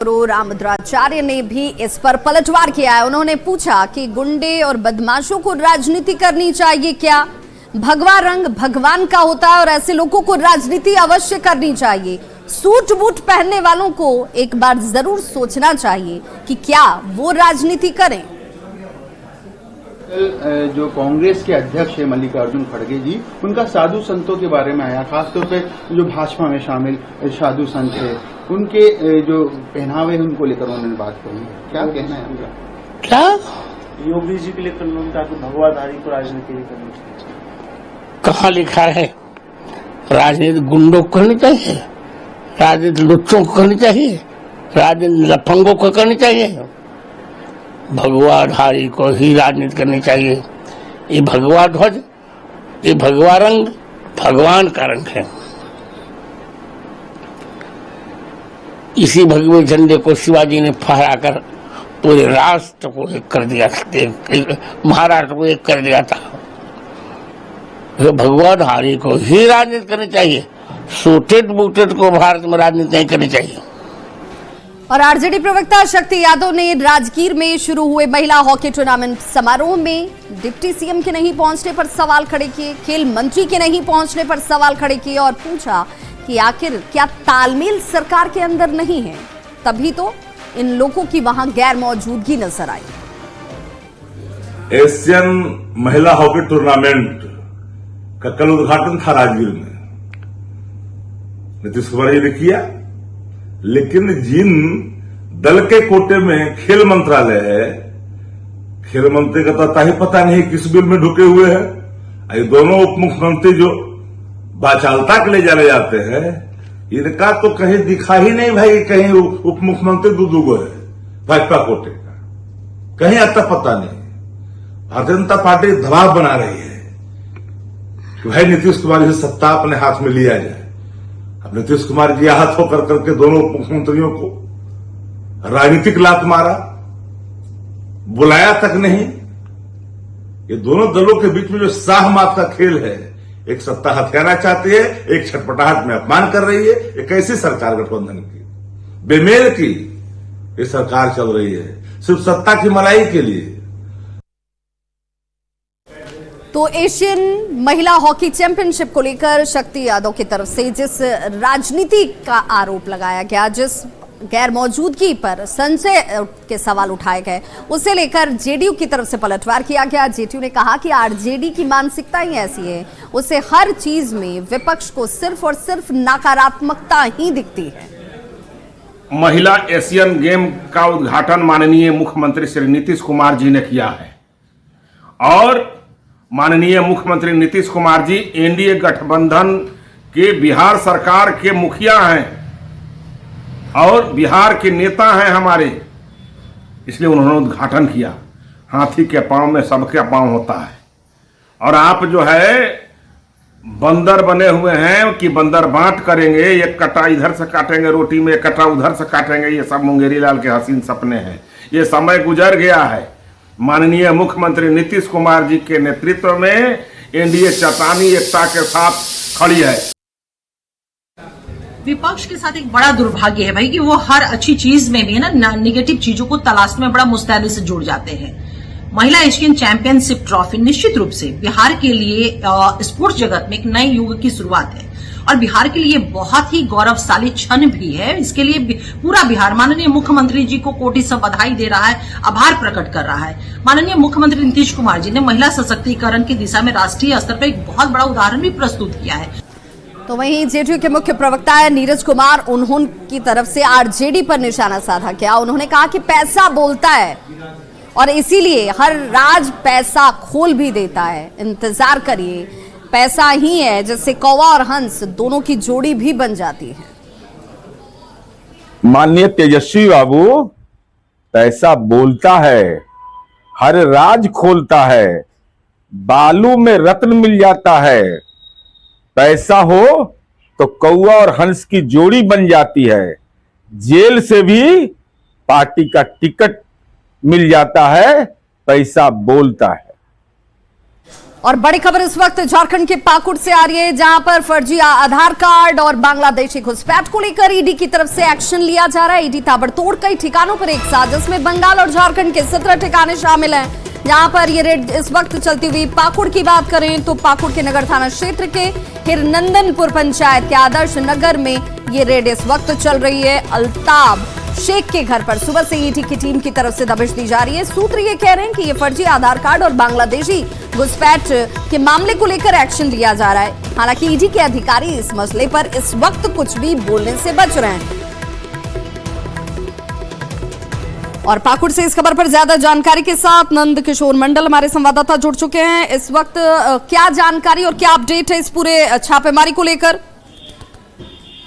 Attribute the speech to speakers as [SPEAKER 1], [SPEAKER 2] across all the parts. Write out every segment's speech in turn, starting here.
[SPEAKER 1] रामभद्राचार्य ने भी इस पर पलटवार किया है। उन्होंने पूछा कि गुंडे और बदमाशों को राजनीति करनी चाहिए क्या? भगवा रंग भगवान का होता है और ऐसे लोगों को राजनीति अवश्य करनी चाहिए। सूट बूट पहनने वालों को एक बार जरूर सोचना चाहिए कि क्या वो राजनीति करें।
[SPEAKER 2] जो कांग्रेस के अध्यक्ष है मल्लिकार्जुन खड़गे जी, उनका साधु संतों के बारे में आया, खासतौर पे जो भाजपा में शामिल साधु संत है, उनके जो पहनावे हैं उनको लेकर उन्होंने बात कही। क्या कहना है उनका?
[SPEAKER 3] क्या
[SPEAKER 4] योगी जी के लेकर उन्होंने कहा कि भगवाधारी को राजनीति नहीं करनी चाहिए।
[SPEAKER 3] कहाँ लिखा है? राजनीति गुंडों को करनी चाहिए, राजनीति लुच्चों को करनी चाहिए, राजनीति लफंगों को करनी चाहिए। भगवाधारी को ही राजनीति करनी चाहिए। ये भगवा ध्वज, ये भगवा रंग भगवान का रंग है। इसी भगवे झंडे को शिवाजी ने फहराकर पूरे राष्ट्र को एक कर दिया, महाराष्ट्र को एक कर दिया था। भगवाधारी को ही राजनीति करनी चाहिए, सूटेड बूटेड को भारत में राजनीति नहीं करनी चाहिए।
[SPEAKER 1] और आरजेडी प्रवक्ता शक्ति यादव ने राजगीर में शुरू हुए महिला हॉकी टूर्नामेंट समारोह में डिप्टी सीएम के नहीं पहुंचने पर सवाल खड़े किए, खेल मंत्री के नहीं पहुंचने पर सवाल खड़े किए और पूछा कि आखिर क्या तालमेल सरकार के अंदर नहीं है? तभी तो इन लोगों की वहां गैर मौजूदगी नजर आई।
[SPEAKER 5] एशियन महिला हॉकी टूर्नामेंट का कल उद्घाटन था राजगीर में, नीतीश कुमार जी ने किया, लेकिन जिन दल के कोटे में खेल मंत्रालय है, खेल मंत्री का तो ही पता नहीं किस बिल में ढुके हुए हैं। ये दोनों उप मुख्यमंत्री जो बाचालता के लिए जाने जाते हैं, इनका तो कहीं दिखा ही नहीं भाई, कहीं उप मुख्यमंत्री दूगो है भाजपा कोटे का, कहीं आता पता नहीं। भारतीय जनता पार्टी दबाव बना रही है कि भाई नीतीश कुमार जी सत्ता अपने हाथ में लिया जाए। अब नीतीश कुमार जी आहत होकर करके दोनों मुख्यमंत्रियों को राजनीतिक लात मारा, बुलाया तक नहीं। ये दोनों दलों के बीच में जो शाह मात का खेल है, एक सत्ता हथियाना चाहती है, एक छटपटाहट में अपमान कर रही है। एक कैसी सरकार गठबंधन की, बेमेल की ये सरकार चल रही है, सिर्फ सत्ता की मलाई के लिए।
[SPEAKER 1] तो एशियन महिला हॉकी चैंपियनशिप को लेकर शक्ति यादव की तरफ से जिस राजनीति का आरोप लगाया गया, जिस गैर मौजूदगी पर संशय के सवाल उठाए गए, उसे लेकर जेडीयू की तरफ से पलटवार किया गया। जेडीयू ने कहा कि आरजेडी की मानसिकता ही ऐसी है, उसे हर चीज में विपक्ष को सिर्फ और सिर्फ नकारात्मकता ही दिखती है।
[SPEAKER 6] महिला एशियन गेम का उद्घाटन माननीय मुख्यमंत्री श्री नीतीश कुमार जी ने किया है और माननीय मुख्यमंत्री नीतीश कुमार जी एनडीए गठबंधन के बिहार सरकार के मुखिया हैं और बिहार के नेता हैं हमारे, इसलिए उन्होंने उद्घाटन किया। हाथी के पांव में सबके पांव होता है और आप जो है बंदर बने हुए हैं कि बंदर बांट करेंगे, एक कटा इधर से काटेंगे रोटी में, एक कटा उधर से काटेंगे। ये सब मुंगेरी लाल के हसीन सपने हैं। ये समय गुजर गया है। माननीय मुख्यमंत्री नीतीश कुमार जी के नेतृत्व में एनडीए चौतानी एकता के साथ खड़ी है।
[SPEAKER 7] विपक्ष के साथ एक बड़ा दुर्भाग्य है भाई कि वो हर अच्छी चीज में भी ना निगेटिव चीजों को तलाशने में बड़ा मुस्तैदी से जुड़ जाते हैं। महिला एशियन चैंपियनशिप ट्रॉफी निश्चित रूप से बिहार के लिए स्पोर्ट्स जगत में एक नए युग की शुरुआत है और बिहार के लिए बहुत ही गौरवशाली क्षण भी है। इसके लिए पूरा बिहार माननीय मुख्यमंत्री जी को कोटि से बधाई दे रहा है, आभार प्रकट कर रहा है। माननीय मुख्यमंत्री नीतीश कुमार जी ने महिला सशक्तिकरण की दिशा में राष्ट्रीय स्तर पर एक बहुत बड़ा उदाहरण भी प्रस्तुत किया है।
[SPEAKER 1] तो वहीं जेडीयू के मुख्य प्रवक्ता है नीरज कुमार, उन्होंने की तरफ से आरजेडी पर निशाना साधा किया। उन्होंने कहा कि पैसा बोलता है और इसीलिए हर राज पैसा खोल भी देता है। इंतजार करिए, पैसा ही है जिससे कौवा और हंस दोनों की जोड़ी भी बन जाती है।
[SPEAKER 8] माननीय तेजस्वी बाबू, पैसा बोलता है, हर राज खोलता है, बालू में रत्न मिल जाता है। पैसा हो तो कौवा और हंस की जोड़ी बन जाती है। जेल से भी पार्टी का टिकट मिल जाता है। पैसा बोलता है।
[SPEAKER 1] और बड़ी खबर इस वक्त झारखंड के पाकुड़ से आ रही है, जहां पर फर्जी आधार कार्ड और बांग्लादेशी घुसपैठ को लेकर ईडी की तरफ से एक्शन लिया जा रहा है। ईडी ताबड़तोड़ कई ठिकानों पर एक साथ, जिसमें बंगाल और झारखंड के 17 ठिकाने शामिल हैं। जहां पर ये रेड इस वक्त चलती हुई पाकुड़ की बात करें तो पाकुड़ के नगर थाना क्षेत्र के हिरनंदनपुर पंचायत के आदर्श नगर में ये रेड इस वक्त चल रही है। अल्ताब शेख के घर पर सुबह से ईडी की टीम की तरफ से दबिश दी जा रही है। सूत्र ये कह रहे हैं कि ये फर्जी आधार कार्ड और बांग्लादेशी घुसपैठ के मामले को लेकर एक्शन लिया जा रहा है। हालांकि ईडी के अधिकारी इस मसले पर इस वक्त कुछ भी बोलने से बच रहे हैं। और पाकुड़ से इस खबर पर ज्यादा जानकारी के साथ नंद किशोर मंडल हमारे संवाददाता जुड़ चुके हैं। इस वक्त क्या जानकारी और क्या अपडेट है इस पूरे छापेमारी को लेकर?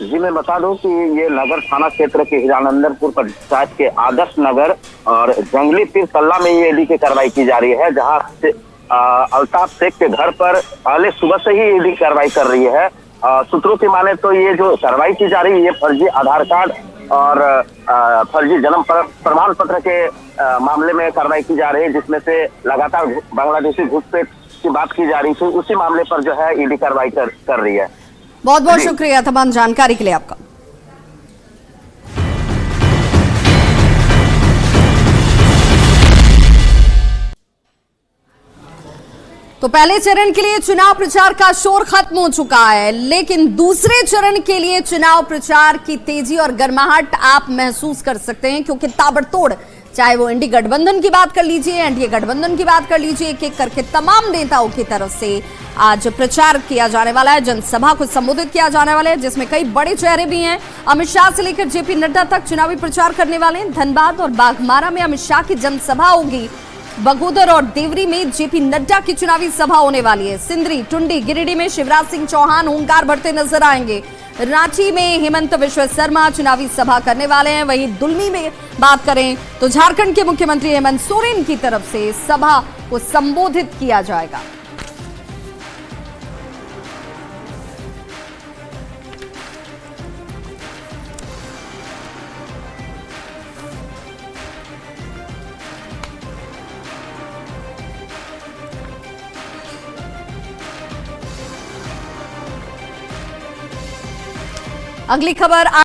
[SPEAKER 9] जी मैं बता दूं कि ये नगर थाना क्षेत्र के हिरानंदनपुर पंचायत के आदर्श नगर और जंगली पीर तल्ला में ये ईडी की कार्रवाई की जा रही है, जहां से अल्ताफ शेख के घर पर पहले सुबह से ही ईडी कार्रवाई कर रही है। सूत्रों की माने तो ये जो कार्रवाई की जा रही है, ये फर्जी आधार कार्ड और फर्जी जन्म प्रमाण पत्र के मामले में कार्रवाई की जा रही है, जिसमें से लगातार बांग्लादेशी घुसपैठ की बात की जा रही थी। उसी मामले पर जो है ईडी कार्रवाई कर रही है।
[SPEAKER 1] बहुत बहुत शुक्रिया तमाम जानकारी के लिए आपका। तो पहले चरण के लिए चुनाव प्रचार का शोर खत्म हो चुका है, लेकिन दूसरे चरण के लिए चुनाव प्रचार की तेजी और गर्माहट आप महसूस कर सकते हैं, क्योंकि ताबड़तोड़ चाहे वो इंडी गठबंधन की बात कर लीजिए, एनडीए गठबंधन की बात कर लीजिए, एक एक करके तमाम नेताओं की तरफ से आज प्रचार किया जाने वाला है, जनसभा को संबोधित किया जाने वाला है, जिसमें कई बड़े चेहरे भी हैं। अमित शाह से लेकर जेपी नड्डा तक चुनावी प्रचार करने वाले हैं। धनबाद और बाघमारा में अमित शाह की जनसभा होगी। बगोदर और देवरी में जेपी नड्डा की चुनावी सभा होने वाली है। सिंदरी, टुंडी, गिरिडीह में शिवराज सिंह चौहान हुंकार भरते नजर आएंगे। रांची में हेमंत बिश्व शर्मा चुनावी सभा करने वाले हैं। वहीं दुलमी में बात करें तो झारखंड के मुख्यमंत्री हेमंत सोरेन की तरफ से सभा को संबोधित किया जाएगा। अगली खबर